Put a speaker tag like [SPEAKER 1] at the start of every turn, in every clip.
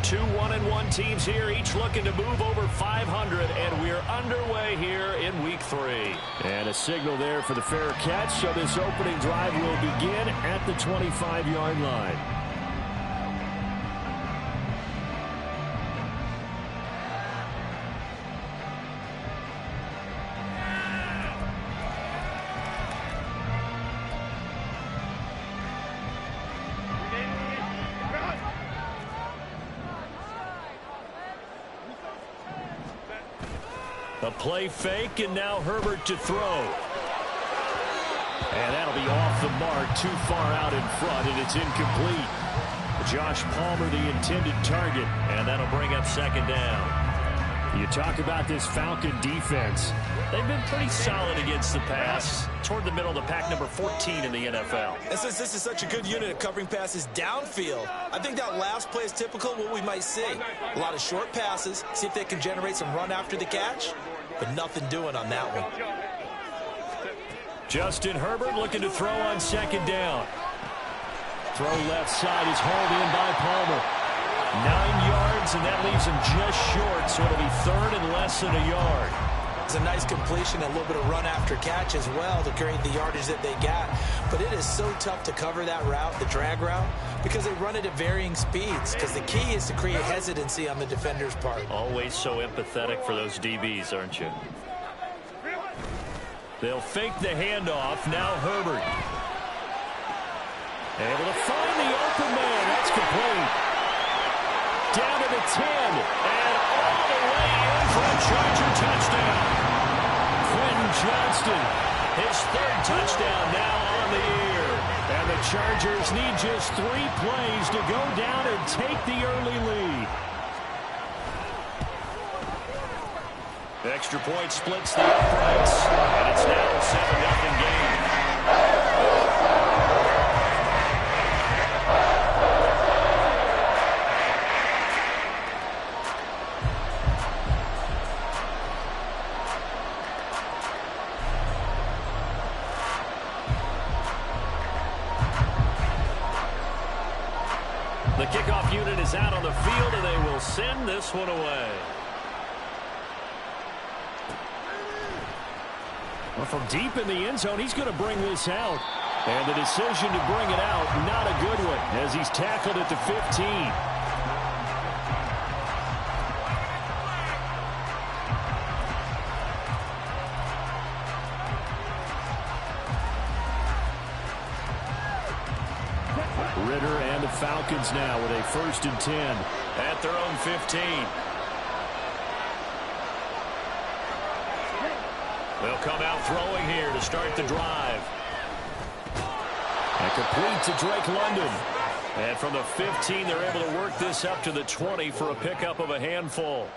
[SPEAKER 1] Two 1-1 teams here, each looking to move over 500, and we're underway here in week 3. And a signal there for the fair catch, so this opening drive will begin at the 25-yard line. A play fake, and now Herbert to throw. And that'll be off the mark, too far out in front, and it's incomplete. Josh Palmer, the intended target, and that'll bring up second down. You talk about this Falcon defense. They've been pretty solid against the pass. Toward the middle of the pack, number 14 in the NFL.
[SPEAKER 2] And since this is such a good unit of covering passes downfield, I think that last play is typical of what we might see. A lot of short passes, see if they can generate some run after the catch, but nothing doing on that one.
[SPEAKER 1] Justin Herbert looking to throw on second down. Throw left side is hauled in by Palmer. 9 yards, and that leaves him just short, so it'll be third and less than a yard.
[SPEAKER 2] It's a nice completion, and a little bit of run after catch as well to create the yardage that they got. But it is so tough to cover that route, the drag route, because they run it at varying speeds, because the key is to create hesitancy on the defender's part.
[SPEAKER 1] Always so empathetic for those DBs, aren't you? They'll fake the handoff. Now Herbert. Able to find the open man. That's complete. Down to the 10. And all the way in for a Charger touchdown. Quentin Johnston, his third touchdown now on the year. And the Chargers need just 3 plays to go down and take the early lead. The extra point splits the uprights, and it's now a 7-0 game. The kickoff unit is out on the field, and they will send this one away. Well, from deep in the end zone, he's going to bring this out. And the decision to bring it out, not a good one, as he's tackled at the 15. Ritter and the Falcons now with a 1st and 10 at their own 15. They'll come out throwing here to start the drive. And complete to Drake London. And from the 15, they're able to work this up to the 20 for a pickup of a handful.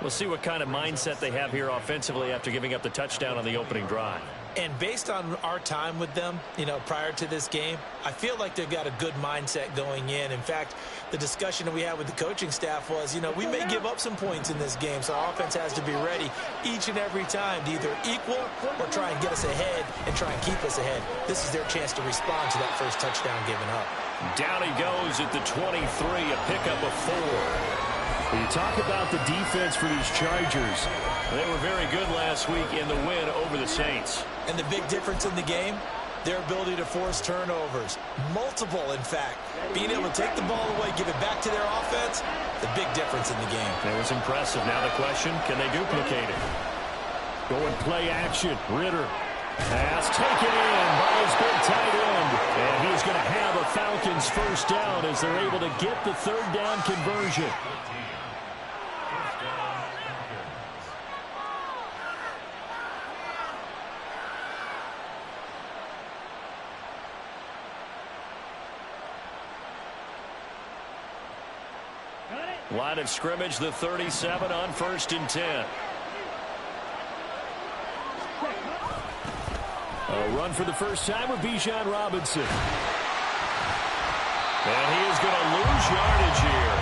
[SPEAKER 1] We'll see what kind of mindset they have here offensively after giving up the touchdown on the opening drive.
[SPEAKER 2] And based on our time with them, prior to this game, I feel like they've got a good mindset going in. In fact, the discussion that we had with the coaching staff was, we may give up some points in this game, so our offense has to be ready each and every time to either equal or try and get us ahead and try and keep us ahead. This is their chance to respond to that first touchdown given up.
[SPEAKER 1] Down he goes at the 23, a pickup of 4. You talk about the defense for these Chargers. They were very good last week in the win over the Saints.
[SPEAKER 2] And the big difference in the game, their ability to force turnovers. Multiple, in fact. Being able to take the ball away, give it back to their offense, the big difference in the game.
[SPEAKER 1] It was impressive. Now the question, can they duplicate it? Going play action. Ritter. Pass taken in by his big tight end. And he's going to have a Falcons first down as they're able to get the 3rd down conversion. Line of scrimmage, the 37 on 1st and 10. A run for the first time with Bijan Robinson. And he is going to lose yardage here.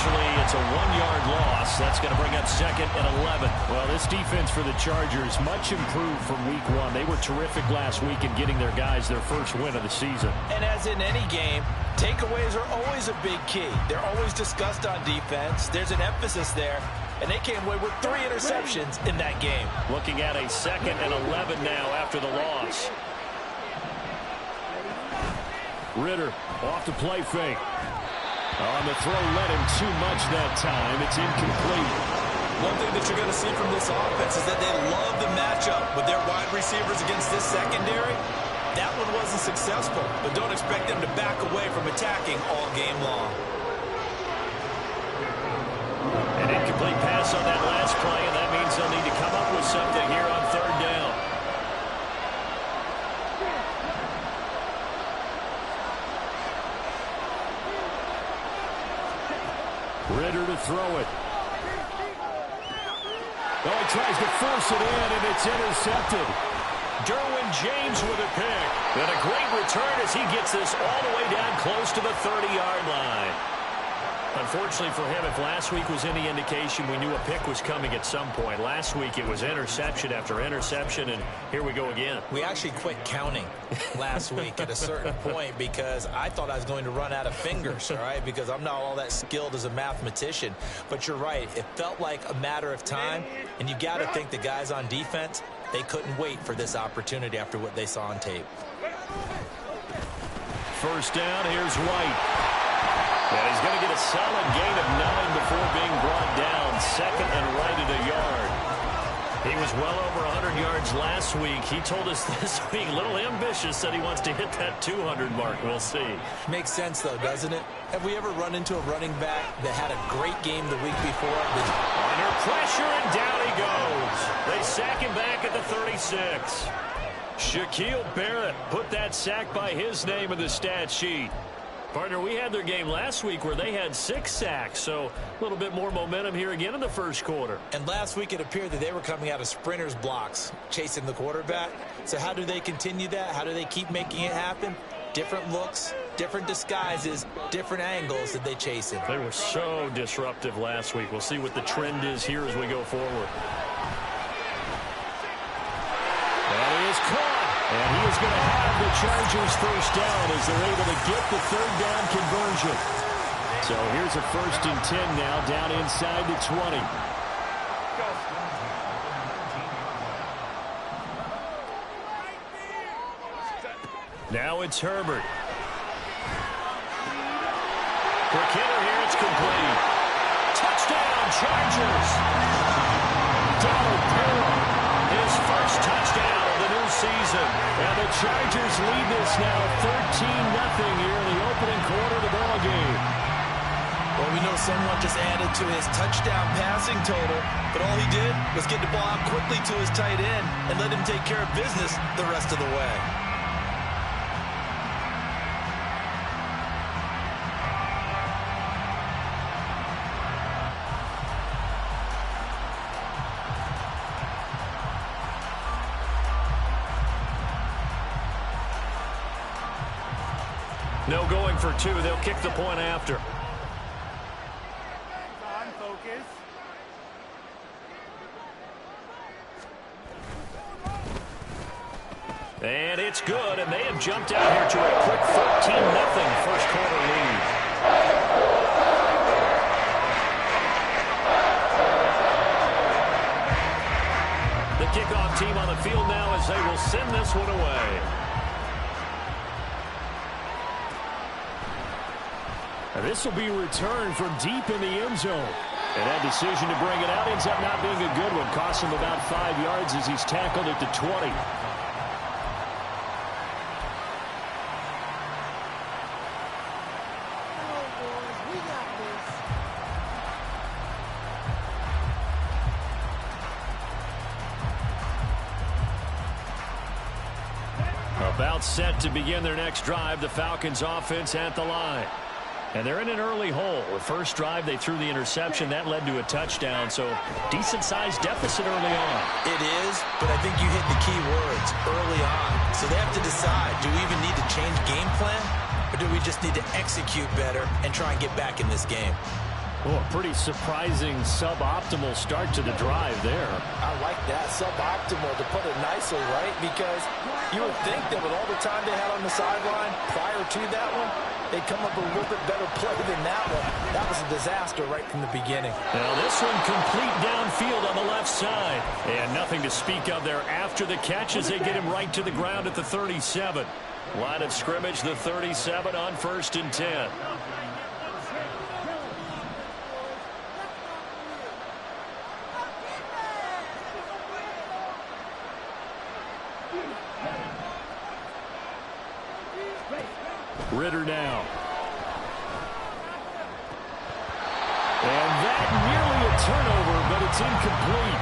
[SPEAKER 1] Unfortunately, it's a 1-yard loss. That's going to bring up 2nd and 11. Well, this defense for the Chargers, much improved from week 1. They were terrific last week in getting their guys their first win of the season.
[SPEAKER 2] And as in any game, takeaways are always a big key. They're always discussed on defense. There's an emphasis there. And they came away with 3 interceptions in that game.
[SPEAKER 1] Looking at a 2nd and 11 now after the loss. Ritter off the play fake. On the throw, led him too much that time. It's incomplete.
[SPEAKER 2] One thing that you're going to see from this offense is that they love the matchup with their wide receivers against this secondary. That one wasn't successful, but don't expect them to back away from attacking all game long.
[SPEAKER 1] An incomplete pass on that last play, and that means they'll need to come up with something here on 3rd down. Ritter to throw it. Oh, he tries to force it in, and it's intercepted. Derwin James with a pick. And a great return as he gets this all the way down close to the 30-yard line. Unfortunately for him, if last week was any indication, we knew a pick was coming at some point. Last week it was interception after interception, and here we go again.
[SPEAKER 2] We actually quit counting last week at a certain point because I thought I was going to run out of fingers, all right, because I'm not all that skilled as a mathematician. But you're right. It felt like a matter of time, and you got to think the guys on defense, they couldn't wait for this opportunity after what they saw on tape.
[SPEAKER 1] First down, here's White. And he's going to get a solid gain of 9 before being brought down. 2nd and right at a yard. He was well over 100 yards last week. He told us this week, a little ambitious, said he wants to hit that 200 mark. We'll see.
[SPEAKER 2] Makes sense, though, doesn't it? Have we ever run into a running back that had a great game the week before?
[SPEAKER 1] Under pressure, and down he goes. They sack him back at the 36. Shaquille Barrett put that sack by his name in the stat sheet. Partner, we had their game last week where they had 6 sacks, so a little bit more momentum here again in the first quarter.
[SPEAKER 2] And last week it appeared that they were coming out of sprinters blocks, chasing the quarterback. So how do they continue that? How do they keep making it happen? Different looks, different disguises, different angles that they chase him.
[SPEAKER 1] They were so disruptive last week. We'll see what the trend is here as we go forward. That is caught. And he is going to have the Chargers first down as they're able to get the 3rd down conversion. So here's a 1st and 10 now, down inside the 20. Now it's Herbert. Quick hitter here, it's complete. Touchdown, Chargers. Donald Parham, his first touchdown of the new season. And the Chargers lead this now 13-0 here in the opening quarter of the ball game.
[SPEAKER 2] Well, we know someone just added to his touchdown passing total, but all he did was get the ball out quickly to his tight end and let him take care of business the rest of the way.
[SPEAKER 1] No going for 2. They'll kick the point after. And it's good, and they have jumped out here to a quick 14-0 first quarter lead. The kickoff team on the field now as they will send this one away. This will be returned from deep in the end zone. And that decision to bring it out ends up not being a good one. Costs him about 5 yards as he's tackled at the 20. About set to begin their next drive, the Falcons offense at the line. And they're in an early hole. The first drive, they threw the interception. That led to a touchdown, so decent-sized deficit early on.
[SPEAKER 2] It is, but I think you hit the key words early on. So they have to decide, do we even need to change game plan, or do we just need to execute better and try and get back in this game?
[SPEAKER 1] Oh, a pretty surprising suboptimal start to the drive there.
[SPEAKER 2] I like that, suboptimal, to put it nicely, right? Because you would think that with all the time they had on the sideline prior to that one, they'd come up with a little bit better play than that one. That was a disaster right from the beginning.
[SPEAKER 1] Now this one complete downfield on the left side. And nothing to speak of there after the catch as they get him right to the ground at the 37. Line of scrimmage, the 37 on 1st and 10. Ritter now. And that nearly a turnover, but it's incomplete.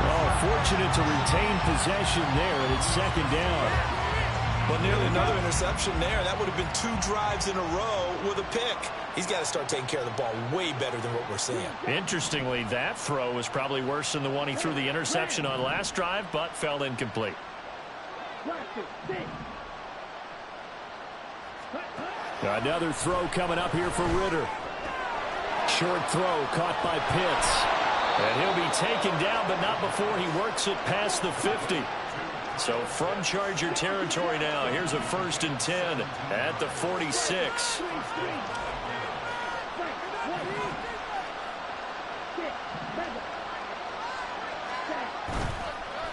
[SPEAKER 1] Oh, fortunate to retain possession there, and it's 2nd down.
[SPEAKER 2] Well, nearly another interception there. That would have been 2 drives in a row with a pick. He's got to start taking care of the ball way better than what we're seeing.
[SPEAKER 1] Interestingly, that throw was probably worse than the one he threw the interception on last drive, but fell incomplete. Another throw coming up here for Ritter. Short throw caught by Pitts. And he'll be taken down, but not before he works it past the 50. So from Charger territory now, here's a 1st and 10 at the 46.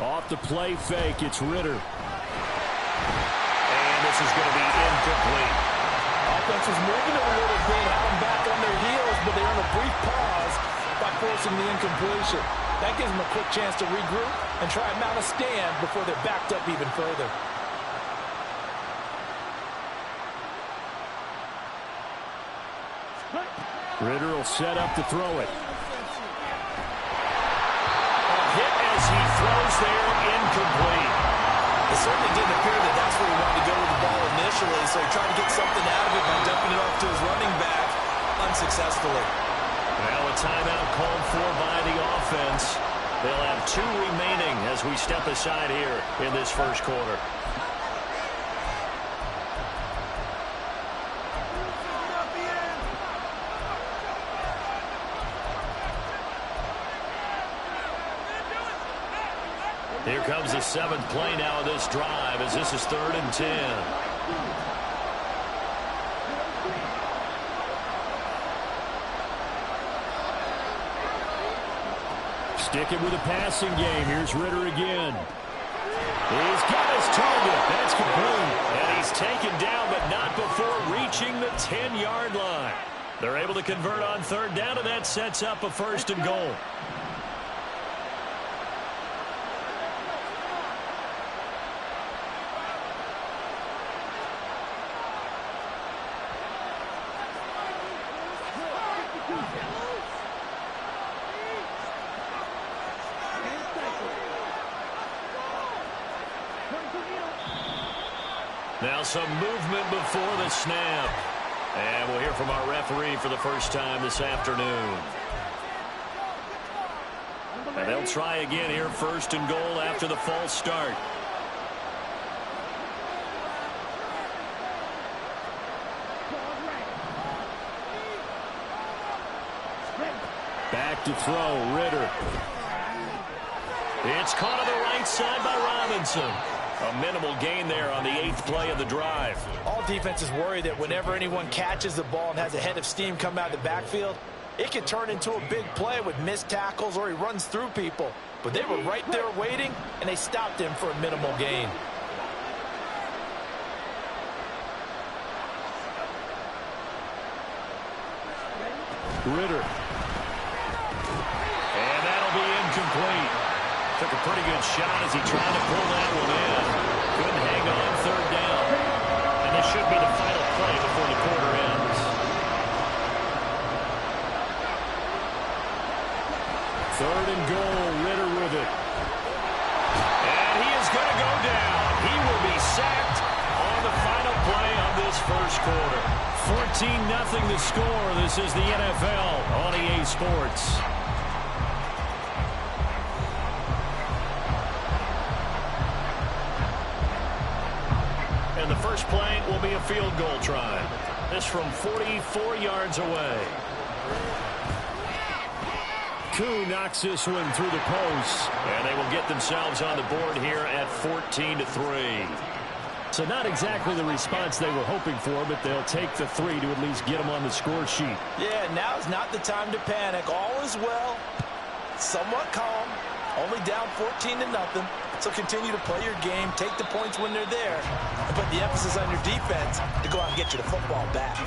[SPEAKER 1] Off the play fake, it's Ritter. And this is going to be incomplete.
[SPEAKER 2] Offense was moving it a little bit, had them back on their heels, but they're on a brief pause by forcing the incompletion. That gives them a quick chance to regroup and try and mount a stand before they're backed up even further.
[SPEAKER 1] Ritter will set up to throw it. A hit as he throws there, incomplete.
[SPEAKER 2] It certainly didn't appear that that's where he wanted to go with the ball initially, so he tried to get something out of it by dumping it off to his running back unsuccessfully.
[SPEAKER 1] Now a timeout called for by the offense. They'll have 2 remaining as we step aside here in this first quarter. Here comes the 7th play now of this drive as this is 3rd and 10. Sticking with the passing game. Here's Ritter again. He's got his target. That's complete. And he's taken down, but not before reaching the 10-yard line. They're able to convert on 3rd down, and that sets up a 1st and goal. Now some movement before the snap. And we'll hear from our referee for the first time this afternoon. And they'll try again here, 1st and goal after the false start. Back to throw, Ritter. It's caught on the right side by Robinson. A minimal gain there on the 8th play of the drive.
[SPEAKER 2] All defenses worry that whenever anyone catches the ball and has a head of steam come out of the backfield, it could turn into a big play with missed tackles or he runs through people. But they were right there waiting, and they stopped him for a minimal gain.
[SPEAKER 1] Ritter. And that'll be incomplete. Took a pretty good shot as he tried to pull that one in. Couldn't hang on 3rd down. And this should be the final play before the quarter ends. 3rd and goal, Ritter with it. And he is going to go down. He will be sacked on the final play of this first quarter. 14-0 the score. This is the NFL on EA Sports. And the first play will be a field goal try. This from 44 yards away. Koo knocks this one through the post, and they will get themselves on the board here at 14-3. So not exactly the response they were hoping for, but they'll take the 3 to at least get them on the score sheet.
[SPEAKER 2] Yeah, now's not the time to panic. All is well, somewhat calm, only down 14-0. So continue to play your game, take the points when they're there, and put the emphasis on your defense to go out and get you the football back.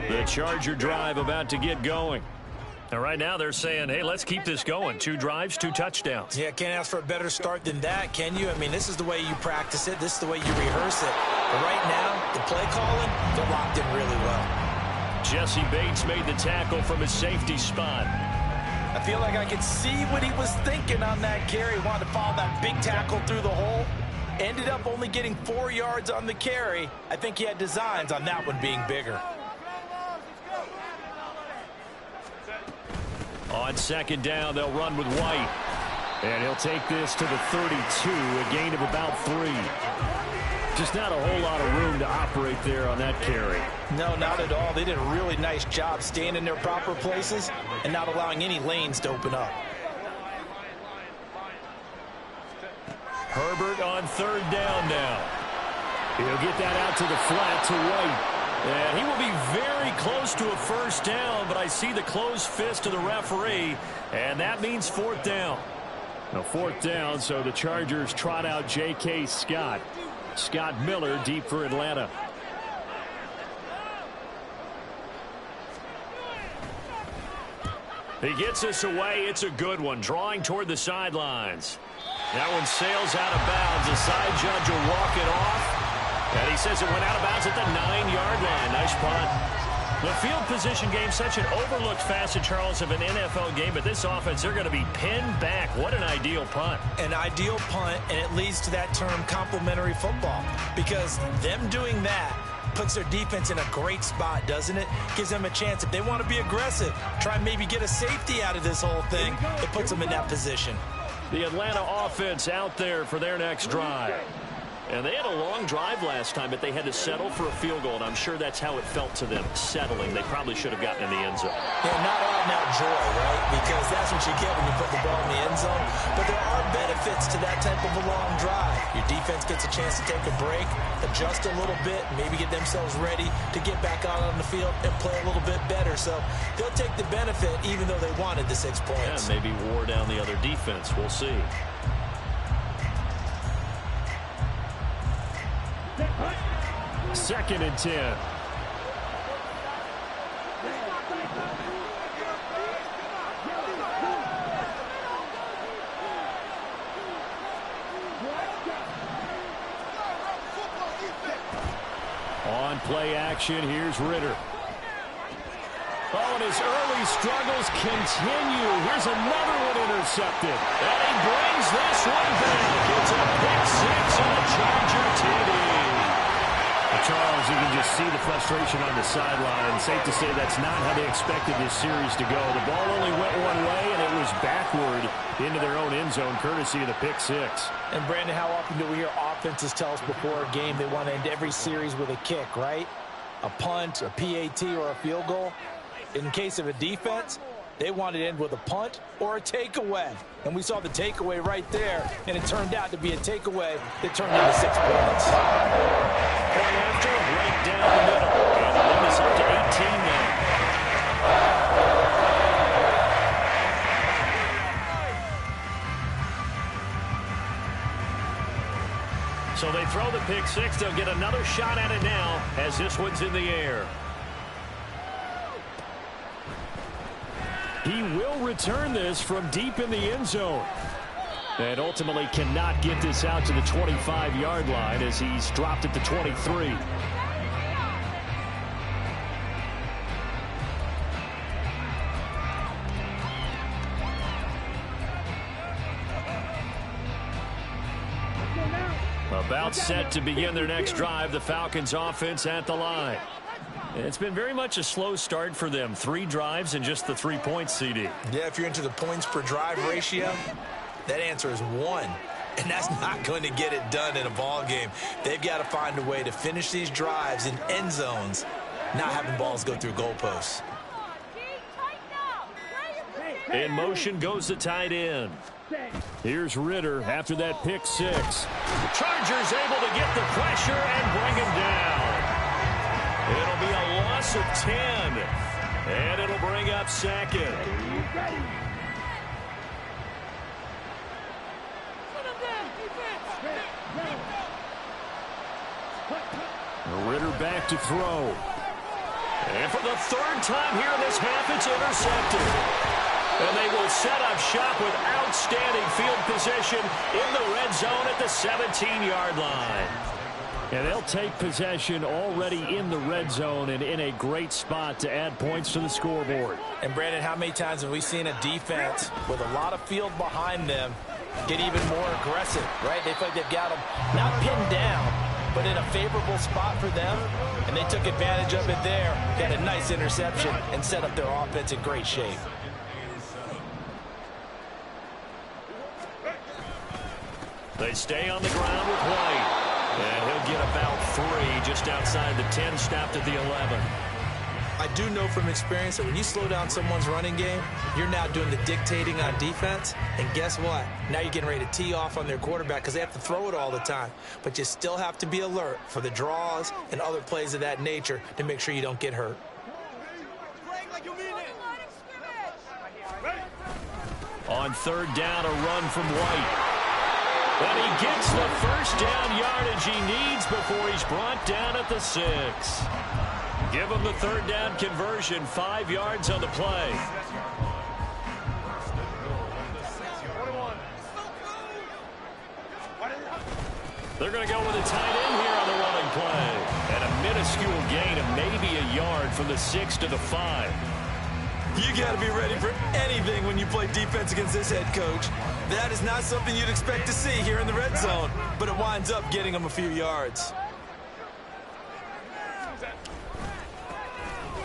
[SPEAKER 1] The Charger drive about to get going. And right now they're saying, hey, let's keep this going. 2 drives, 2 touchdowns.
[SPEAKER 2] Yeah, can't ask for a better start than that, can you? I mean, this is the way you practice it. This is the way you rehearse it. But right now, the play calling, they're locked in really well.
[SPEAKER 1] Jesse Bates made the tackle from his safety spot.
[SPEAKER 2] I feel like I could see what he was thinking on that carry. Wanted to follow that big tackle through the hole. Ended up only getting 4 yards on the carry. I think he had designs on that one being bigger.
[SPEAKER 1] On second down, they'll run with White. And he'll take this to the 32, a gain of about 3. Just not a whole lot of room to operate there on that carry.
[SPEAKER 2] No, not at all. They did a really nice job staying in their proper places and not allowing any lanes to open up.
[SPEAKER 1] Herbert on third down now. He'll get that out to the flat to White. And he will be very close to a first down, but I see the closed fist of the referee, and that means 4th down. Now 4th down, so the Chargers trot out J.K. Scott. Scott Miller deep for Atlanta. He gets us away. It's a good one, drawing toward the sidelines. That one sails out of bounds. The side judge will walk it off. And he says it went out of bounds at the 9-yard line. Nice punt. The field position game, such an overlooked facet, Charles, of an NFL game. But this offense, they're going to be pinned back. What an ideal punt.
[SPEAKER 2] An ideal punt, and it leads to that term complementary football. Because them doing that puts their defense in a great spot, doesn't it? Gives them a chance. If they want to be aggressive, try and maybe get a safety out of this whole thing, it puts them in that position.
[SPEAKER 1] The Atlanta offense out there for their next drive. And they had a long drive last time, but they had to settle for a field goal, and I'm sure that's how it felt to them, settling. They probably should have gotten in the end zone.
[SPEAKER 2] Yeah, not out-and-out joy, right? Because that's what you get when you put the ball in the end zone. But there are benefits to that type of a long drive. Your defense gets a chance to take a break, adjust a little bit, maybe get themselves ready to get back out on the field and play a little bit better. So they'll take the benefit even though they wanted the 6 points.
[SPEAKER 1] Yeah, maybe wore down the other defense. We'll see. Second and 10. On play action, here's Ritter. Oh, and his early struggles continue. Here's another one intercepted. And he brings this one back. It's a pick 6 on a Charger TD. Charles, you can just see the frustration on the sideline. Safe to say that's not how they expected this series to go. The ball only went one way, and it was backward into their own end zone, courtesy of the pick 6.
[SPEAKER 2] And, Brandon, how often do we hear offenses tell us before a game they want to end every series with a kick, right? A punt, a PAT, or a field goal. In case of a defense, they wanted to end with a punt or a takeaway. And we saw the takeaway right there, and it turned out to be a takeaway that turned into 6 points.
[SPEAKER 1] Point after, right down the middle. And the lead is up to 18 now. So they throw the pick 6. They'll get another shot at it now as this one's in the air. He will return this from deep in the end zone. And ultimately cannot get this out to the 25-yard line as he's dropped at the 23. About set to begin their next drive. The Falcons offense at the line. It's been very much a slow start for them. 3 drives and just the 3 points, CD.
[SPEAKER 2] Yeah, if you're into the points per drive ratio, that answer is 1. And that's not going to get it done in a ball game. They've got to find a way to finish these drives in end zones, not having balls go through goalposts.
[SPEAKER 1] In motion goes the tight end. Here's Ritter after that pick 6. Chargers able to get the pressure and bring him down. It'll be a loss of 10, and it'll bring up 2nd. Ritter back to throw. And for the 3rd time here in this half, it's intercepted. And they will set up shop with outstanding field position in the red zone at the 17-yard line. And they'll take possession already in the red zone and in a great spot to add points to the scoreboard.
[SPEAKER 2] And, Brandon, how many times have we seen a defense with a lot of field behind them get even more aggressive, right? They feel like they've got them not pinned down, but in a favorable spot for them, and they took advantage of it there, got a nice interception, and set up their offense in great shape.
[SPEAKER 1] They stay on the ground with White. And he'll get about 3 just outside the 10, stopped at the 11.
[SPEAKER 2] I do know from experience that when you slow down someone's running game, you're now doing the dictating on defense. And guess what? Now you're getting ready to tee off on their quarterback because they have to throw it all the time. But you still have to be alert for the draws and other plays of that nature to make sure you don't get hurt.
[SPEAKER 1] On 3rd down, a run from White. And he gets the first down yardage he needs before he's brought down at the 6. Give him the 3rd down conversion, 5 yards on the play. They're going to go with a tight end here on the running play. And a minuscule gain of maybe a yard from the 6 to the 5.
[SPEAKER 2] You got to be ready for anything when you play defense against this head coach. That is not something you'd expect to see here in the red zone, but it winds up getting him a few yards.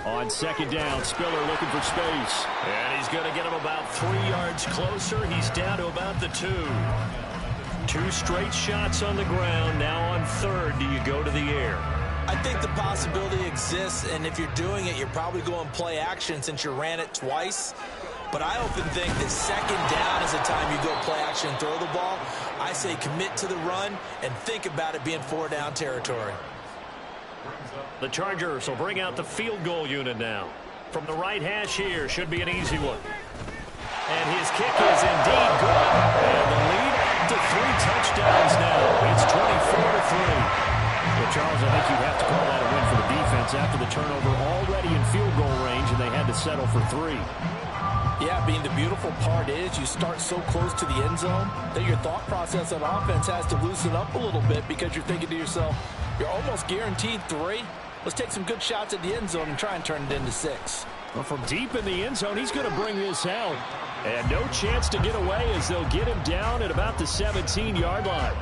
[SPEAKER 1] On 2nd down, Spiller looking for space. And he's going to get him about 3 yards closer. He's down to about the 2. 2 straight shots on the ground. Now on 3rd, do you go to the air?
[SPEAKER 2] I think the possibility exists, and if you're doing it, you're probably going play action since you ran it twice. But I often think that 2nd down is the time you go play action and throw the ball. I say commit to the run and think about it being 4-down territory.
[SPEAKER 1] The Chargers will bring out the field goal unit now. From the right hash here, should be an easy one. And his kick is indeed good. And the lead to 3 touchdowns now. It's 24-3. Well, Charles, I think you'd have to call that a win for the defense after the turnover already in field goal range, and they had to settle for 3.
[SPEAKER 2] Yeah, being the beautiful part is you start so close to the end zone that your thought process on offense has to loosen up a little bit because you're thinking to yourself, you're almost guaranteed 3. Let's take some good shots at the end zone and try and turn it into 6.
[SPEAKER 1] Well, from deep in the end zone, he's going to bring this out. And no chance to get away as they'll get him down at about the 17-yard line.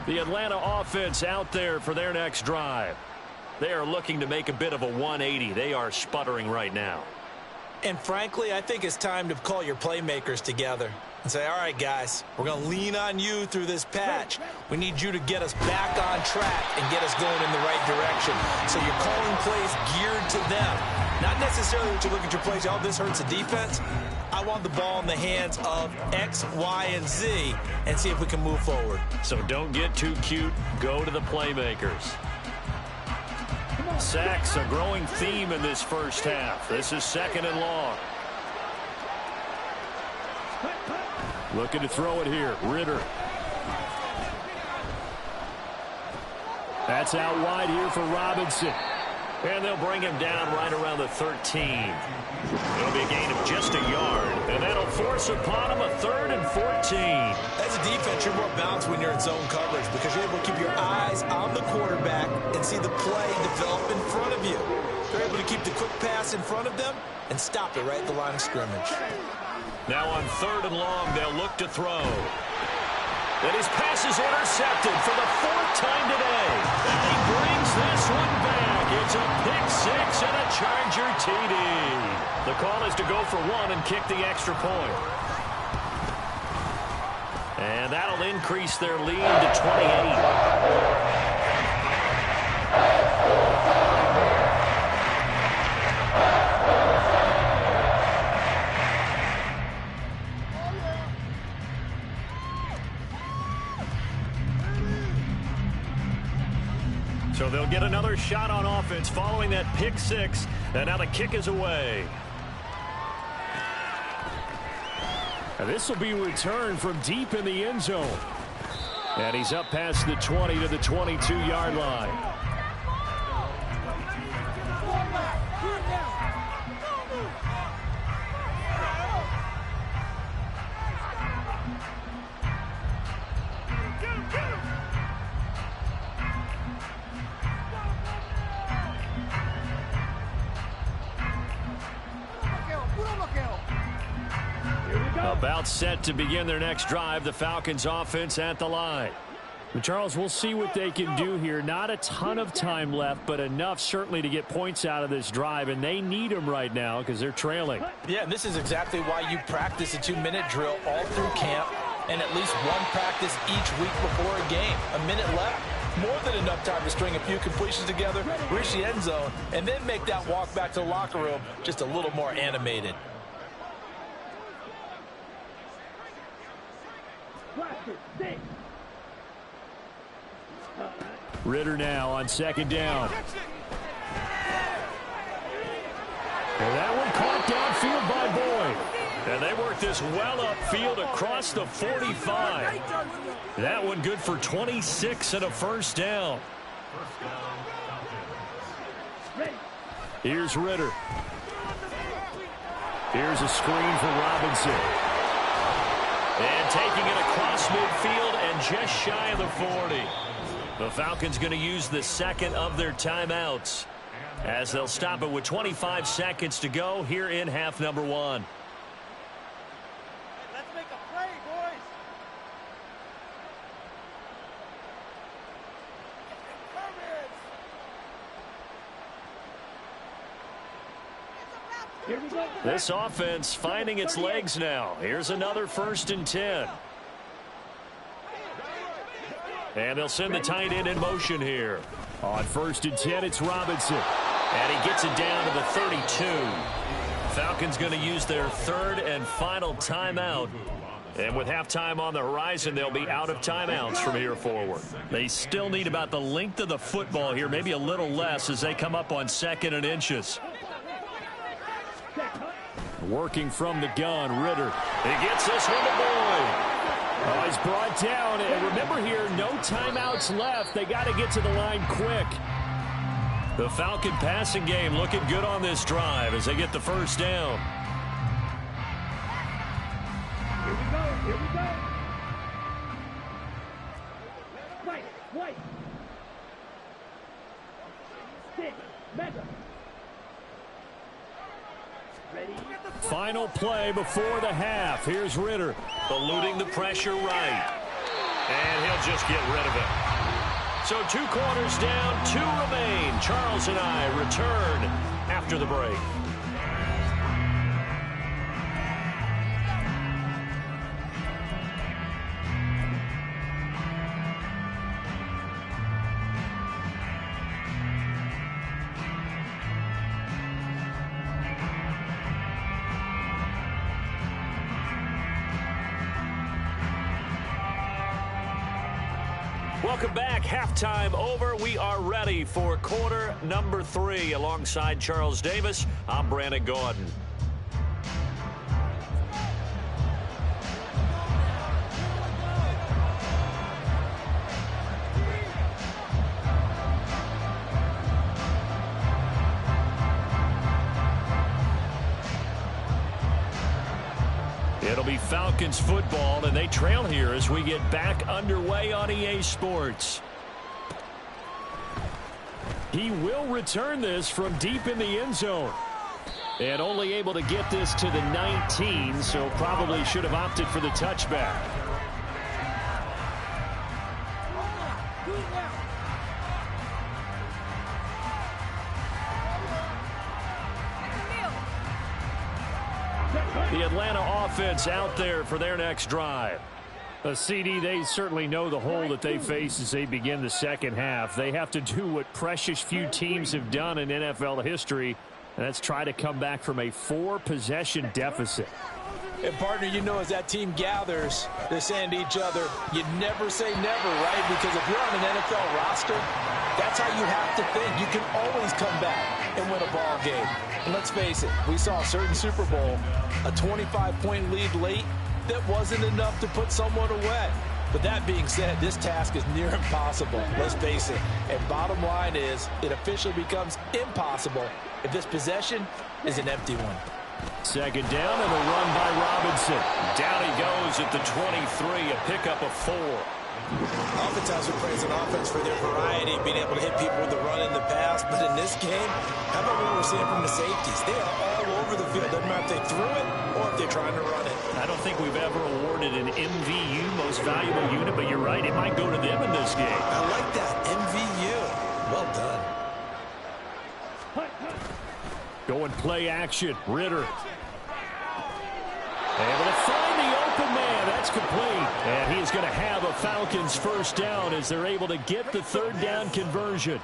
[SPEAKER 1] The Atlanta offense out there for their next drive. They are looking to make a bit of a 180. They are sputtering right now.
[SPEAKER 2] And frankly, I think it's time to call your playmakers together and say, all right, guys, we're going to lean on you through this patch. We need you to get us back on track and get us going in the right direction. So you're calling plays geared to them. Not necessarily that you look at your plays, oh, this hurts the defense. I want the ball in the hands of X, Y, and Z and see if we can move forward.
[SPEAKER 1] So don't get too cute. Go to the playmakers. Sacks, a growing theme in this first half. This is 2nd and long. Looking to throw it here. Ritter. That's out wide here for Robinson. And they'll bring him down right around the 13. It'll be a gain of just a yard. And that'll force upon him a 3rd and 14.
[SPEAKER 2] As a defense, you're more balanced when you're in zone coverage because you're able to keep your eyes on the quarterback and see the play develop in front of you. They're able to keep the quick pass in front of them and stop it right at the line of scrimmage.
[SPEAKER 1] Now on 3rd and long, they'll look to throw. And his pass is intercepted for the 4th time today. And he brings this one back. It's a pick 6 and a Charger TD. The call is to go for 1 and kick the extra point. And that'll increase their lead to 28. So they'll get another shot on offense following that pick 6. And now the kick is away.
[SPEAKER 3] And this will be returned from deep in the end zone. And he's up past the 20 to the 22-yard line.
[SPEAKER 1] About set to begin their next drive, the Falcons offense at the line.
[SPEAKER 3] Charles, we'll see what they can do here. Not a ton of time left, but enough certainly to get points out of this drive, and they need them right now because they're trailing.
[SPEAKER 2] Yeah, and this is exactly why you practice a 2-minute drill all through camp and at least one practice each week before a game. A minute left, more than enough time to string a few completions together, reach the end zone, and then make that walk back to the locker room just a little more animated.
[SPEAKER 3] Ritter now on 2nd down. And that one caught downfield by Boyd.
[SPEAKER 1] And they work this well upfield across the 45. That one good for 26 and a 1st down.
[SPEAKER 3] Here's Ritter. Here's a screen for Robinson.
[SPEAKER 1] And taking it across midfield and just shy of the 40. The Falcons going to use the 2nd of their timeouts as they'll stop it with 25 seconds to go here in half number 1.
[SPEAKER 4] Let's make a play, boys.
[SPEAKER 3] Here we go.
[SPEAKER 1] This offense finding its legs now. Here's another 1st and 10. And they'll send the tight end in motion here.
[SPEAKER 3] On 1st and 10, it's Robinson.
[SPEAKER 1] And he gets it down to the 32. Falcons going to use their 3rd and final timeout. And with halftime on the horizon, they'll be out of timeouts from here forward. They still need about the length of the football here, maybe a little less as they come up on 2nd and inches.
[SPEAKER 3] Working from the gun, Ritter.
[SPEAKER 1] He gets this one to Boyd.
[SPEAKER 3] Oh, he's brought down. And remember here, no timeouts left. They got to get to the line quick.
[SPEAKER 1] The Falcon passing game looking good on this drive as they get the 1st down.
[SPEAKER 4] Here we go. Here we go. White. Stick. Mega. Ready?
[SPEAKER 3] Final play before the half. Here's Ritter.
[SPEAKER 1] Eluding the pressure right. And he'll just get rid of it. So 2 quarters down, 2 remain. Charles and I return after the break. Welcome back. Halftime over. We are ready for quarter number 3. Alongside Charles Davis, I'm Brandon Gordon. It'll be Falcons football, and they trail here as we get back underway on EA Sports.
[SPEAKER 3] He will return this from deep in the end zone. And only able to get this to the 19, so probably should have opted for the touchback. The Atlanta offense out there for their next drive. A CD, they certainly know the hole that they face as they begin the second half. They have to do what precious few teams have done in NFL history, and that's try to come back from a 4-possession deficit.
[SPEAKER 2] And, partner, you know, as that team gathers, they're saying to each other, you never say never, right? Because if you're on an NFL roster, that's how you have to think. You can always come back and win a ball game. And let's face it, we saw a certain Super Bowl, a 25-point lead late that wasn't enough to put someone away. But that being said, this task is near impossible, let's face it. And bottom line is, it officially becomes impossible if this possession is an empty one.
[SPEAKER 3] Second down and a run by Robinson. Down he goes at the 23, a pickup of 4.
[SPEAKER 2] Oftentimes we praise an offense for their variety, being able to hit people with the run in the pass. But in this game, how about what we're seeing from the safeties? They are all over the field. Doesn't matter if they threw it or if they're trying to run it.
[SPEAKER 3] I don't think we've ever awarded an MVU, most valuable unit, but you're right, it might go to them in this game.
[SPEAKER 2] I like that, MVU. Well done.
[SPEAKER 3] Going play action, Ritter. Able to find the open man. That's complete. And he's going to have a Falcons first down as they're able to get the third down conversion.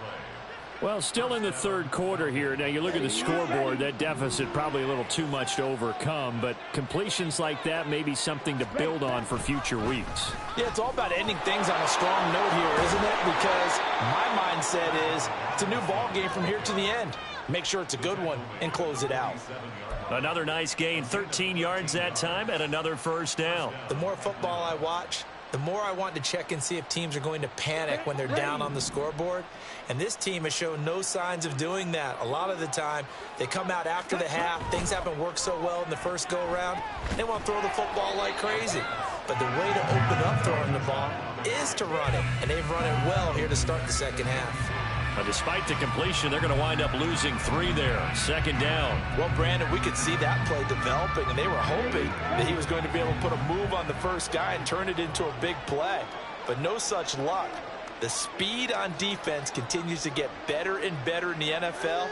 [SPEAKER 3] Well, still in the third quarter here. Now, you look at the scoreboard, that deficit probably a little too much to overcome, but completions like that may be something to build on for future weeks.
[SPEAKER 2] Yeah, it's all about ending things on a strong note here, isn't it? Because my mindset is it's a new ball game from here to the end. Make sure it's a good one and close it out.
[SPEAKER 3] Another nice gain, 13 yards that time, and another first down.
[SPEAKER 2] The more football I watch, the more I want to check and see if teams are going to panic when they're down on the scoreboard. And this team has shown no signs of doing that. A lot of the time, they come out after the half. Things haven't worked so well in the first go-around. They want to throw the football like crazy. But the way to open up throwing the ball is to run it. And they've run it well here to start the second half.
[SPEAKER 3] But despite the completion, they're going to wind up losing 3 there. Second down.
[SPEAKER 2] Well, Brandon, we could see that play developing, and they were hoping that he was going to be able to put a move on the first guy and turn it into a big play. But no such luck. The speed on defense continues to get better and better in the NFL.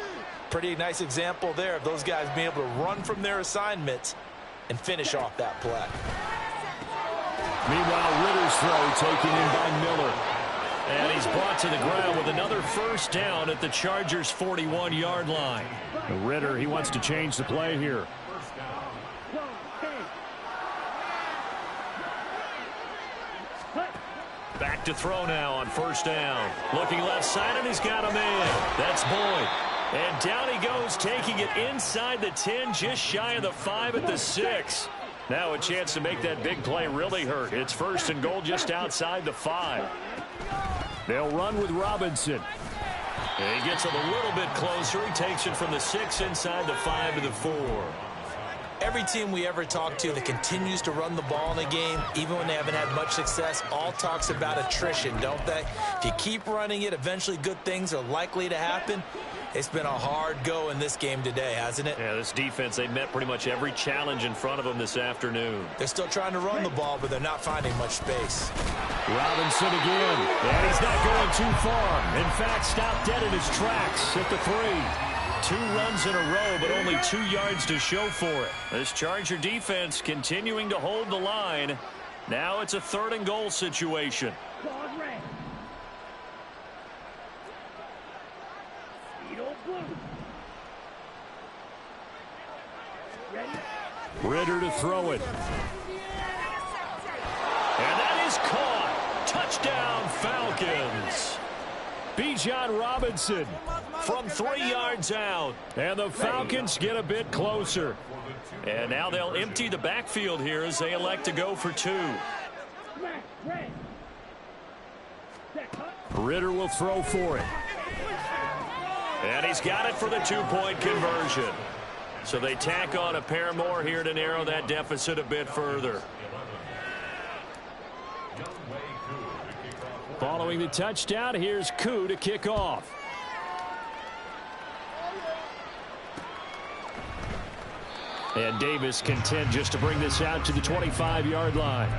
[SPEAKER 2] Pretty nice example there of those guys being able to run from their assignments and finish off that play.
[SPEAKER 3] Meanwhile, Ritter's throw taken in by Miller. And he's brought to the ground with another first down at the Chargers' 41-yard line. Ritter, he wants to change the play here. Back to throw now on first down. Looking left side, and he's got a man. That's Boyd. And down he goes, taking it inside the 10, just shy of the 5 at the 6. Now a chance to make that big play really hurt. It's first and goal just outside the 5. They'll run with Robinson. And he gets it a little bit closer. He takes it from the 6 inside the 5 to the 4.
[SPEAKER 2] Every team we ever talk to that continues to run the ball in a game, even when they haven't had much success, all talks about attrition, don't they? If you keep running it, eventually good things are likely to happen. It's been a hard go in this game today, hasn't it?
[SPEAKER 3] Yeah, this defense, they met pretty much every challenge in front of them this afternoon.
[SPEAKER 2] They're still trying to run the ball, but they're not finding much space.
[SPEAKER 3] Robinson again, and he's not going too far. In fact, stopped dead in his tracks at the 3. 2 runs in a row, but only 2 yards to show for it. This Charger defense continuing to hold the line. Now it's a 3rd and goal situation. Ritter to throw it. And that is caught. Touchdown, Falcons. Bijan Robinson from 3 yards out. And the Falcons get a bit closer. And now they'll empty the backfield here as they elect to go for 2. Ritter will throw for it. And he's got it for the 2-point conversion. So they tack on a pair more here to narrow that deficit a bit further. Following the touchdown, here's Koo to kick off. And Davis content just to bring this out to the 25-yard line.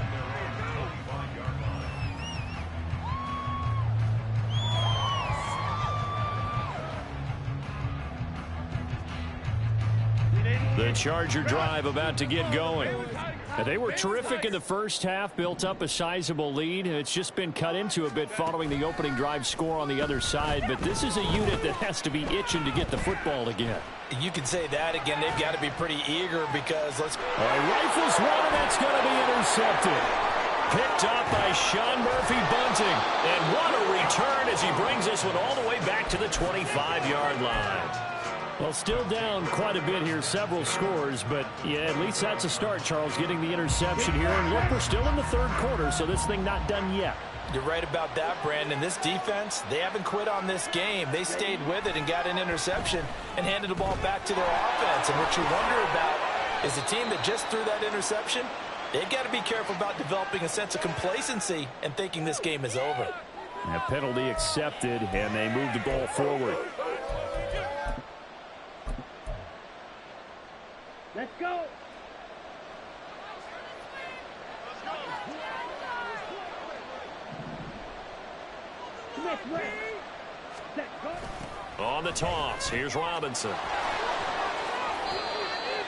[SPEAKER 3] The Charger drive about to get going. They were terrific in the first half, built up a sizable lead. It's just been cut into a bit following the opening drive score on the other side. But this is a unit that has to be itching to get the football again.
[SPEAKER 2] You can say that again. They've got to be pretty eager because
[SPEAKER 3] rifles one, and that's going to be intercepted. Picked up by Sean Murphy Bunting. And what a return as he brings this one all the way back to the 25-yard line. Well, still down quite a bit here, several scores, but yeah, at least that's a start, Charles, getting the interception here. And look, we're still in the third quarter, so this thing not done yet.
[SPEAKER 2] You're right about that, Brandon. This defense, they haven't quit on this game. They stayed with it and got an interception and handed the ball back to their offense. And what you wonder about is the team that just threw that interception, they've got to be careful about developing a sense of complacency and thinking this game is over.
[SPEAKER 3] A penalty accepted, and they move the ball forward.
[SPEAKER 4] Let's go. Smith, right. Set, go.
[SPEAKER 3] On the toss, here's Robinson.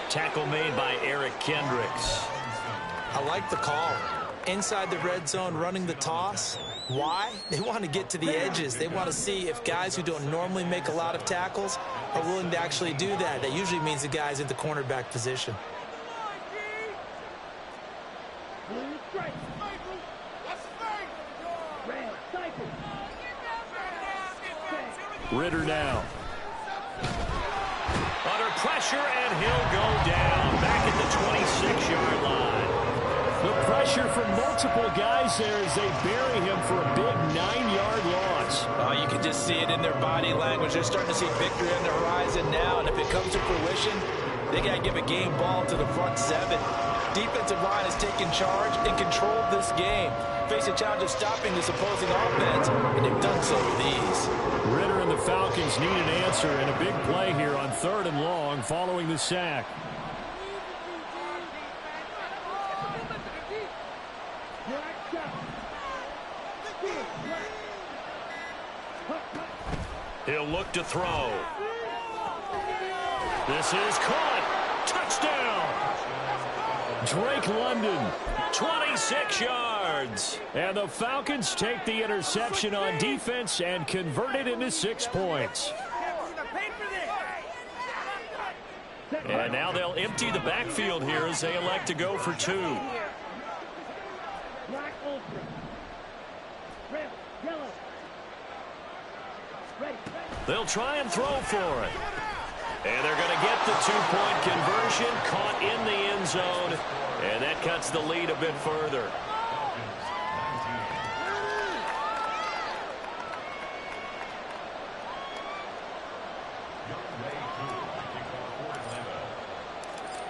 [SPEAKER 3] Tackle made by Eric Kendricks.
[SPEAKER 2] I like the call. Inside the red zone, running the toss. Why? They want to get to the edges. They want to see if guys who don't normally make a lot of tackles are willing to actually do that. That usually means the guy's in the cornerback position.
[SPEAKER 3] Ritter now. Under pressure, and he'll go down back at the 26-yard line. The pressure from multiple guys there as they bury him for a big 9-yard loss.
[SPEAKER 2] Oh, you can just see it in their body language. They're starting to see victory on the horizon now, and if it comes to fruition, they got to give a game ball to the front seven. Defensive line has taken charge and controlled this game. Face a challenge of stopping this opposing offense, and they've done so with ease.
[SPEAKER 3] Ritter and the Falcons need an answer, and a big play here on 3rd and long following the sack. He'll look to throw. This is caught. Touchdown. Drake London, 26 yards. And the Falcons take the interception on defense and convert it into 6 points. And now they'll empty the backfield here as they elect to go for 2.
[SPEAKER 4] Black ultra. Red, yellow. Ready.
[SPEAKER 3] They'll try and throw for it. And they're going to get the 2-point conversion, caught in the end zone, and that cuts the lead a bit further.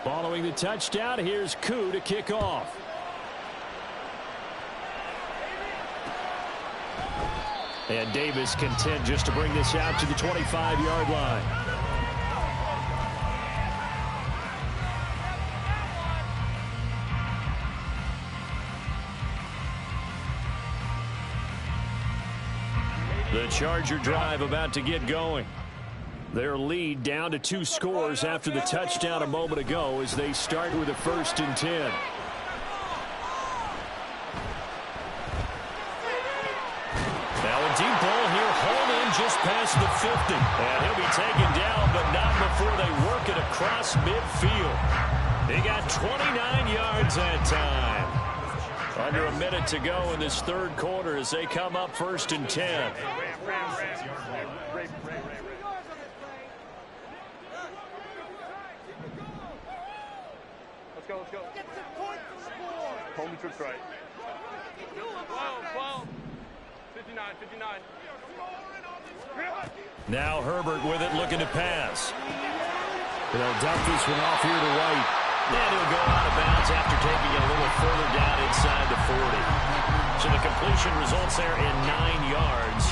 [SPEAKER 3] Following the touchdown, here's Koo to kick off. And Davis content just to bring this out to the 25-yard line. The Charger drive about to get going. Their lead down to 2 scores after the touchdown a moment ago as they start with a 1st and 10. Now a deep ball here, hauled in just past the 50. And he'll be taken down, but not before they work it across midfield. They got 29 yards that time. Under a minute to go in this 3rd quarter as they come up 1st and 10.
[SPEAKER 5] Let's go. Home trips right. 12. 59.
[SPEAKER 3] Now Herbert with it, looking to pass. They'll dump this one off here to White. And he'll go out of bounds after taking it a little further down inside the 40. So the completion results there in 9 yards.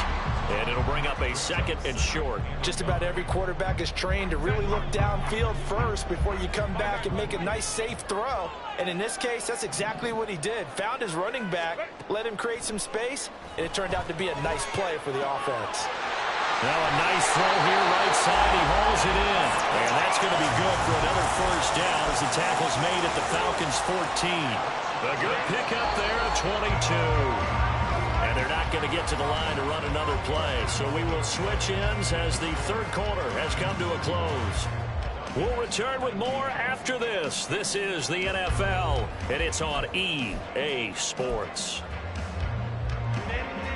[SPEAKER 3] And it'll bring up a 2nd and short.
[SPEAKER 2] Just about every quarterback is trained to really look downfield first before you come back and make a nice, safe throw. And in this case, that's exactly what he did. Found his running back, let him create some space, and it turned out to be a nice play for the offense.
[SPEAKER 3] Now a nice throw here right side. He hauls it in. And that's going to be good for another 1st down as the tackle's made at the Falcons' 14. A good pickup there at 22. And they're not going to get to the line to run another play. So we will switch ends as the 3rd quarter has come to a close. We'll return with more after this. This is the NFL, and it's on EA Sports.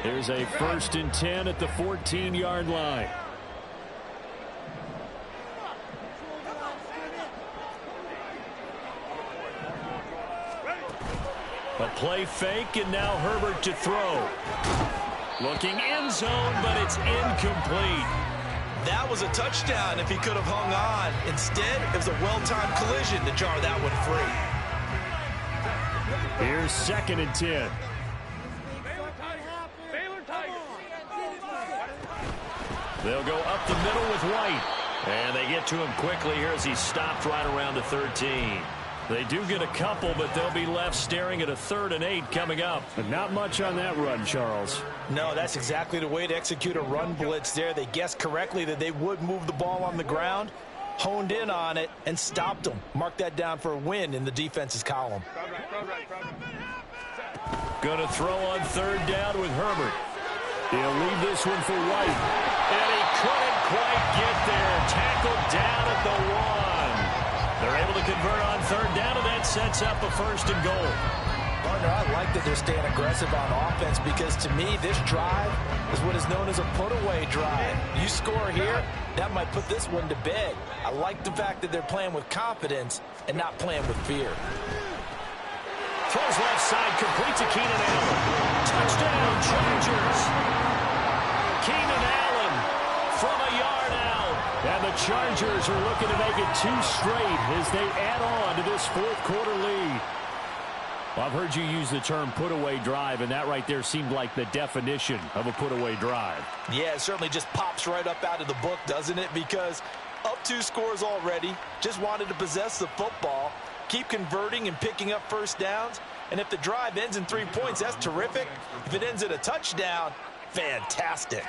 [SPEAKER 1] There's a 1st and 10 at the 14-yard line.
[SPEAKER 3] A play fake, and now Herbert to throw. Looking end zone, but it's incomplete.
[SPEAKER 2] That was a touchdown if he could have hung on. Instead, it was a well-timed collision to jar that one free.
[SPEAKER 1] Here's 2nd and 10.
[SPEAKER 3] They'll go up the middle with White. And they get to him quickly here as he stopped right around the 13. They do get a couple, but they'll be left staring at a 3rd and 8 coming up.
[SPEAKER 1] But not much on that run, Charles.
[SPEAKER 2] No, that's exactly the way to execute a run blitz there. They guessed correctly that they would move the ball on the ground, honed in on it, and stopped them. Mark that down for a win in the defense's column.
[SPEAKER 3] Going to throw on 3rd down with Herbert.
[SPEAKER 1] He'll leave this one for White.
[SPEAKER 3] And he couldn't quite get there. Tackled down at the 1. They're able to convert on 3rd down, and that sets up a 1st and goal.
[SPEAKER 2] Partner, I like that they're staying aggressive on offense because, to me, this drive is what is known as a put-away drive. You score here, that might put this one to bed. I like the fact that they're playing with confidence and not playing with fear.
[SPEAKER 3] Throws left side, complete to Keenan Allen. Touchdown, Chargers. Keenan Allen from a yard out.
[SPEAKER 1] And the Chargers are looking to make it 2 straight as they add on to this 4th quarter lead. Well, I've heard you use the term put-away drive, and that right there seemed like the definition of a put-away drive.
[SPEAKER 2] Yeah, it certainly just pops right up out of the book, doesn't it? Because up 2 scores already, just wanted to possess the football, keep converting and picking up 1st downs. And if the drive ends in 3 points, that's terrific. If it ends in a touchdown, fantastic.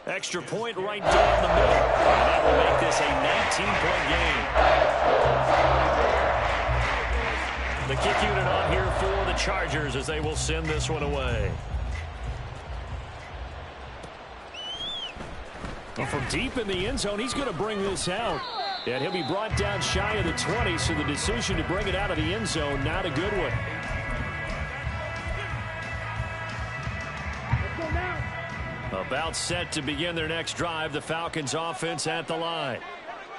[SPEAKER 3] Extra point right down the middle. And that will make this a 19-point game. The kick unit on here for the Chargers as they will send this one away.
[SPEAKER 1] Well, from deep in the end zone, he's going to bring this out. And he'll be brought down shy of the 20, so the decision to bring it out of the end zone, not a good one. About set to begin their next drive, the Falcons offense at the line.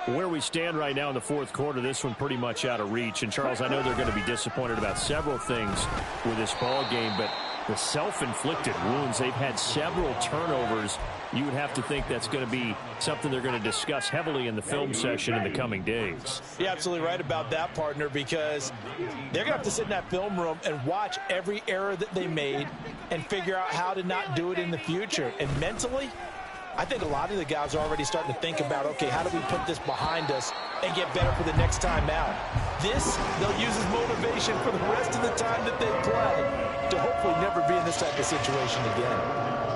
[SPEAKER 1] Where we stand right now in the 4th quarter, this one pretty much out of reach. And, Charles, I know they're going to be disappointed about several things with this ball game, but the self-inflicted wounds, they've had several turnovers. You would have to think that's going to be something they're going to discuss heavily in the film session in the coming days.
[SPEAKER 2] You're absolutely right about that, partner, because they're going to have to sit in that film room and watch every error that they made and figure out how to not do it in the future. And mentally, I think a lot of the guys are already starting to think about, okay, how do we put this behind us and get better for the next time out? This, they'll use as motivation for the rest of the time that they play to hopefully never be in this type of situation again.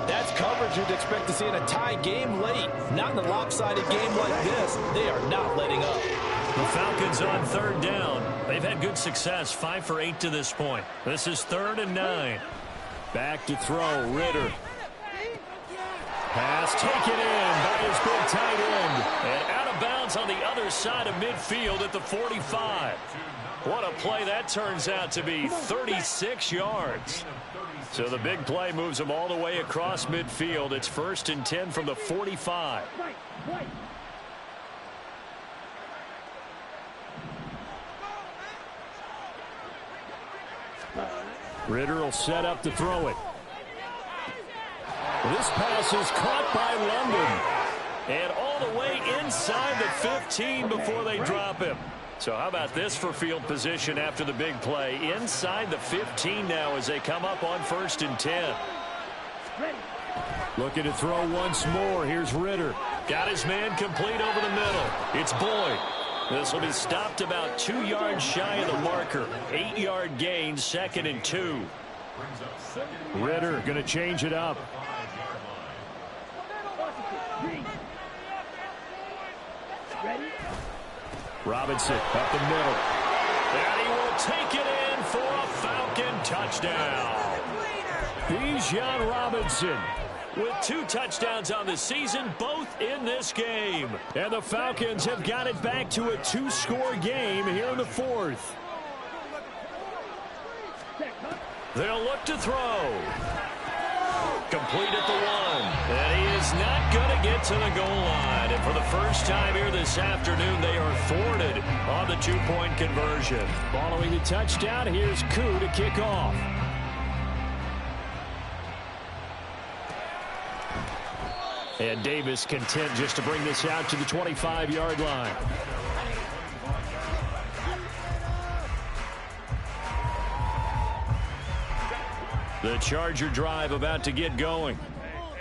[SPEAKER 2] That's coverage you'd expect to see in a tie game late. Not in a lopsided game like this. They are not letting up.
[SPEAKER 3] The Falcons on 3rd down. They've had good success, 5 for 8 to this point. This is 3rd and 9.
[SPEAKER 1] Back to throw, Ritter. Pass taken in by his big tight end.
[SPEAKER 3] And out of bounds on the other side of midfield at the 45. What a play that turns out to be, 36 yards. So the big play moves them all the way across midfield. It's 1st and 10 from the 45.
[SPEAKER 1] Ritter will set up to throw it. This pass is caught by London.
[SPEAKER 3] And all the way inside the 15 before they drop him. So how about this for field position after the big play? Inside the 15 now as they come up on 1st and 10.
[SPEAKER 1] Looking to throw once more. Here's Ritter.
[SPEAKER 3] Got his man complete over the middle. It's Boyd. This will be stopped about 2 yards shy of the marker. 8-yard gain, 2nd and 2.
[SPEAKER 1] Ritter going to change it up. Robinson up the middle.
[SPEAKER 3] And he will take it in for a Falcon touchdown.
[SPEAKER 1] Bijan Robinson
[SPEAKER 3] with 2 touchdowns on the season, both in this game.
[SPEAKER 1] And the Falcons have got it back to a 2-score game here in the 4th.
[SPEAKER 3] They'll look to throw. Complete at the 1. And he is not going to get to the goal line. And for the first time here this afternoon, they are thwarted on the 2-point conversion.
[SPEAKER 1] Following the touchdown, here's Koo to kick off. And Davis content just to bring this out to the 25-yard line.
[SPEAKER 3] The Charger drive about to get going.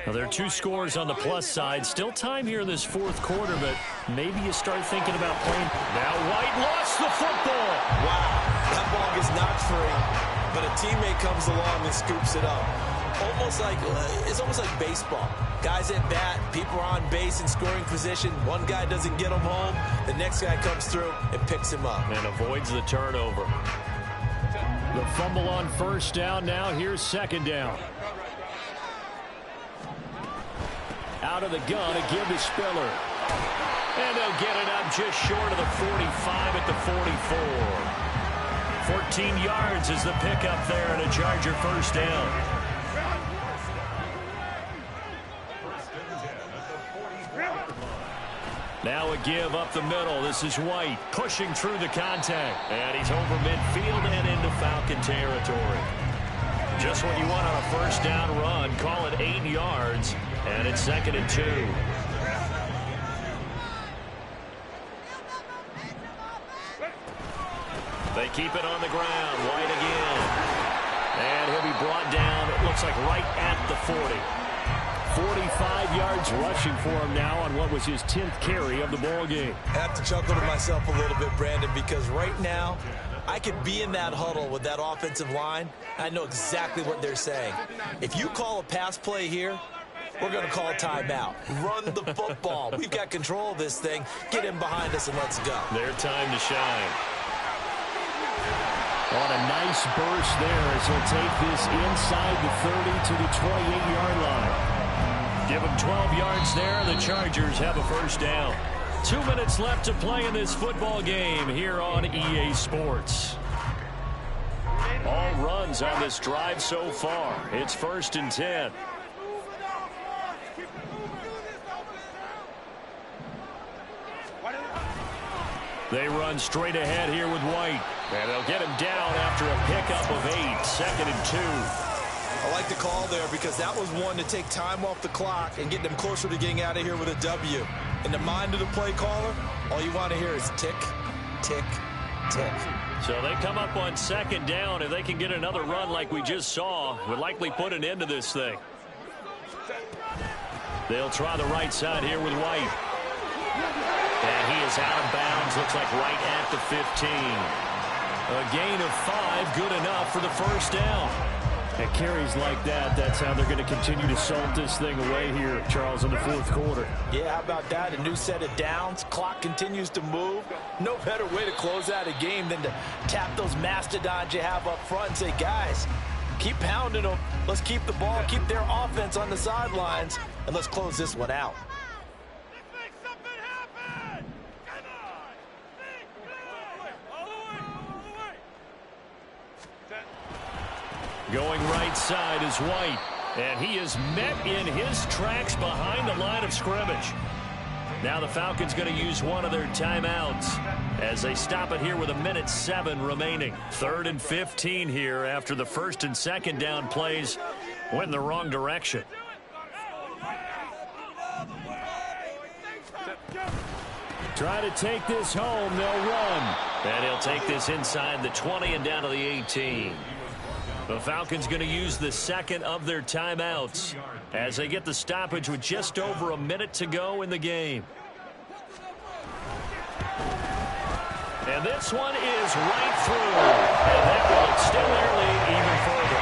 [SPEAKER 3] Now, there are 2 scores on the plus side. Still time here in this 4th quarter, but maybe you start thinking about playing.
[SPEAKER 2] Now White lost the football. Wow, that ball gets knocked free, but a teammate comes along and scoops it up. It's almost like baseball. Guys at bat, people are on base in scoring position. One guy doesn't get him home. The next guy comes through and picks him up.
[SPEAKER 3] And avoids the turnover.
[SPEAKER 1] The fumble on 1st down. Now here's 2nd down. Out of the gun, a give to Spiller.
[SPEAKER 3] And they'll get it up just short of the 45 at the 44. 14 yards is the pickup there and a Charger 1st down. Now a give up the middle. This is White pushing through the contact. And he's over midfield and into Falcon territory. Just what you want on a 1st down run. Call it 8 yards. And it's 2nd and 2. They keep it on the ground. White again. And he'll be brought down, it looks like right at the 40.
[SPEAKER 1] 45 yards rushing for him now on what was his 10th carry of the ball game.
[SPEAKER 2] I have to chuckle to myself a little bit, Brandon, because right now I could be in that huddle with that offensive line. I know exactly what they're saying. If you call a pass play here, we're going to call a timeout. Run the football. We've got control of this thing. Get him behind us and let's go.
[SPEAKER 3] Their time to shine.
[SPEAKER 1] On a nice burst there as he'll take this inside the 30 to the 28-yard line.
[SPEAKER 3] Give them 12 yards there. The Chargers have a 1st down. 2 minutes left to play in this football game here on EA Sports. All runs on this drive so far. It's 1st and 10. They run straight ahead here with White. And they'll get him down after a pickup of 8. 2nd and 2.
[SPEAKER 2] I like the call there because that was one to take time off the clock and get them closer to getting out of here with a W. In the mind of the play caller, all you want to hear is tick, tick, tick.
[SPEAKER 3] So they come up on 2nd down. If they can get another run like we just saw, would likely put an end to this thing. They'll try the right side here with White. And he is out of bounds. Looks like right at the 15. A gain of 5, good enough for the 1st down.
[SPEAKER 1] At carries like that, that's how they're going to continue to salt this thing away here, Charles, in the 4th quarter.
[SPEAKER 2] Yeah, how about that? A new set of downs. Clock continues to move. No better way to close out a game than to tap those mastodons you have up front and say, guys, keep pounding them. Let's keep the ball, keep their offense on the sidelines, and let's close this one out.
[SPEAKER 3] Going right side is White. And he is met in his tracks behind the line of scrimmage. Now the Falcons going to use one of their timeouts as they stop it here with 1:07 remaining. 3rd and 15 here after the 1st and 2nd down plays went in the wrong direction.
[SPEAKER 1] Try to take this home. They'll run.
[SPEAKER 3] And he'll take this inside the 20 and down to the 18. The Falcons going to use the second of their timeouts as they get the stoppage with just over a minute to go in the game. And this one is right through. And that will extend their lead even further.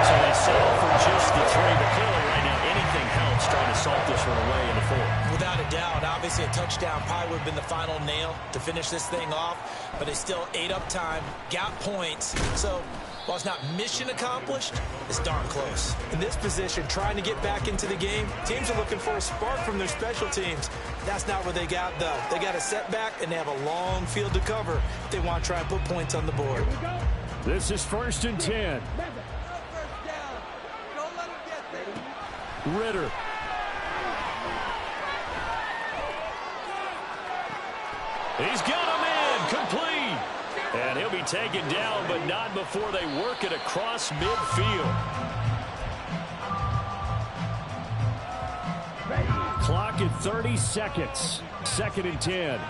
[SPEAKER 3] So they settle for just the 3. But clearly right now anything helps trying to salt this one away in the 4th.
[SPEAKER 2] Without a doubt, obviously a touchdown probably would have been the final nail to finish this thing off. But they still ate up time, got points. So while it's not mission accomplished, it's darn close. In this position, trying to get back into the game, teams are looking for a spark from their special teams. That's not what they got, though. They got a setback, and they have a long field to cover if they want to try and put points on the board.
[SPEAKER 1] This is 1st and 10. Ritter.
[SPEAKER 3] He's got him in, complete. And he'll be taken down, but not before they work it across midfield.
[SPEAKER 1] Clock at 30 seconds. 2nd and 10.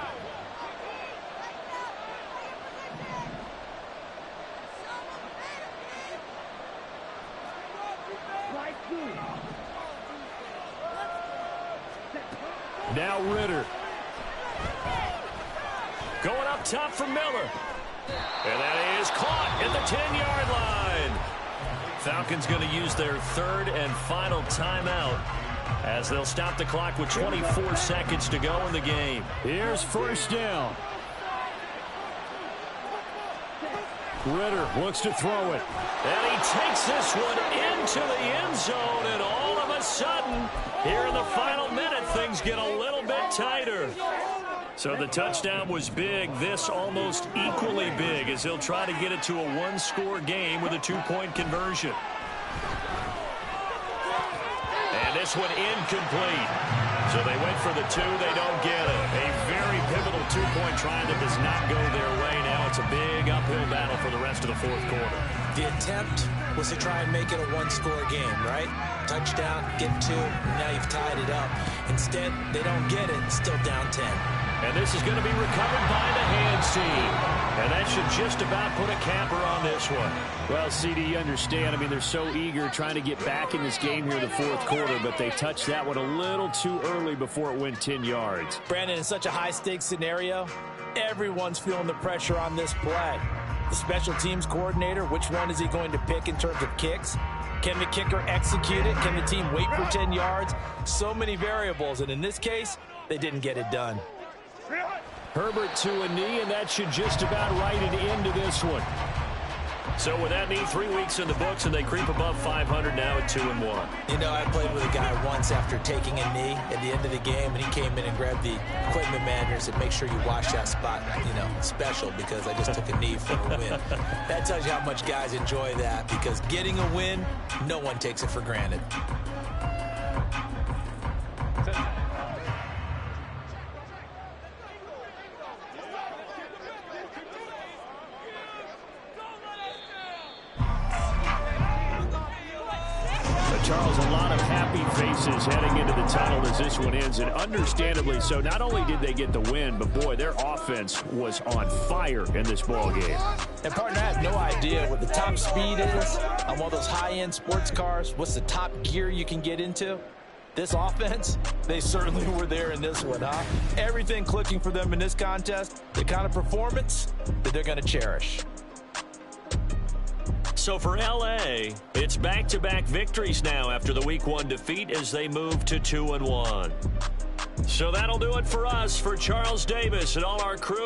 [SPEAKER 1] Now Ritter.
[SPEAKER 3] Going up top for Miller. And that is caught at the 10-yard line. Falcons going to use their 3rd and final timeout as they'll stop the clock with 24 seconds to go in the game.
[SPEAKER 1] Here's 1st down. Ritter looks to throw it.
[SPEAKER 3] And he takes this one into the end zone, and all of a sudden, here in the final minute, things get a little bit tighter. So the touchdown was big. This almost equally big as he'll try to get it to a 1-score game with a 2-point conversion. And this one incomplete. So they wait for the 2. They don't get it. A very pivotal 2-point try that does not go their way. Now it's a big uphill battle for the rest of the 4th quarter.
[SPEAKER 2] The attempt was to try and make it a 1-score game, right? Touchdown, get 2, and now you've tied it up. Instead, they don't get it, still down 10.
[SPEAKER 3] And this is going to be recovered by the hands team. And that should just about put a capper on this one.
[SPEAKER 1] Well, CD, you understand. I mean, they're so eager trying to get back in this game here in the 4th quarter, but they touched that one a little too early before it went 10 yards.
[SPEAKER 2] Brandon, in such a high-stakes scenario, everyone's feeling the pressure on this play. The special teams coordinator, which one is he going to pick in terms of kicks? Can the kicker execute it? Can the team wait for 10 yards? So many variables, and in this case, they didn't get it done.
[SPEAKER 1] Herbert to a knee, and that should just about write it into this one.
[SPEAKER 3] So with that knee, 3 weeks in the books, and they creep above 500 now at 2-1.
[SPEAKER 2] You know, I played with a guy once after taking a knee at the end of the game, and he came in and grabbed the equipment manager and said, make sure you watch that spot, you know, special, because I just took a knee for a win. That tells you how much guys enjoy that, because getting a win, no one takes it for granted.
[SPEAKER 1] Charles, a lot of happy faces heading into the tunnel as this one ends, and understandably so. Not only did they get the win, but boy, their offense was on fire in this ball game.
[SPEAKER 2] And partner, I have no idea what the top speed is on one of those high-end sports cars. What's the top gear you can get into? This offense, they certainly were there in this one, huh? Everything clicking for them in this contest, the kind of performance that they're going to cherish.
[SPEAKER 3] So for LA, it's back-to-back victories now after the Week 1 defeat as they move to 2-1. So that'll do it for us. For Charles Davis and all our crew.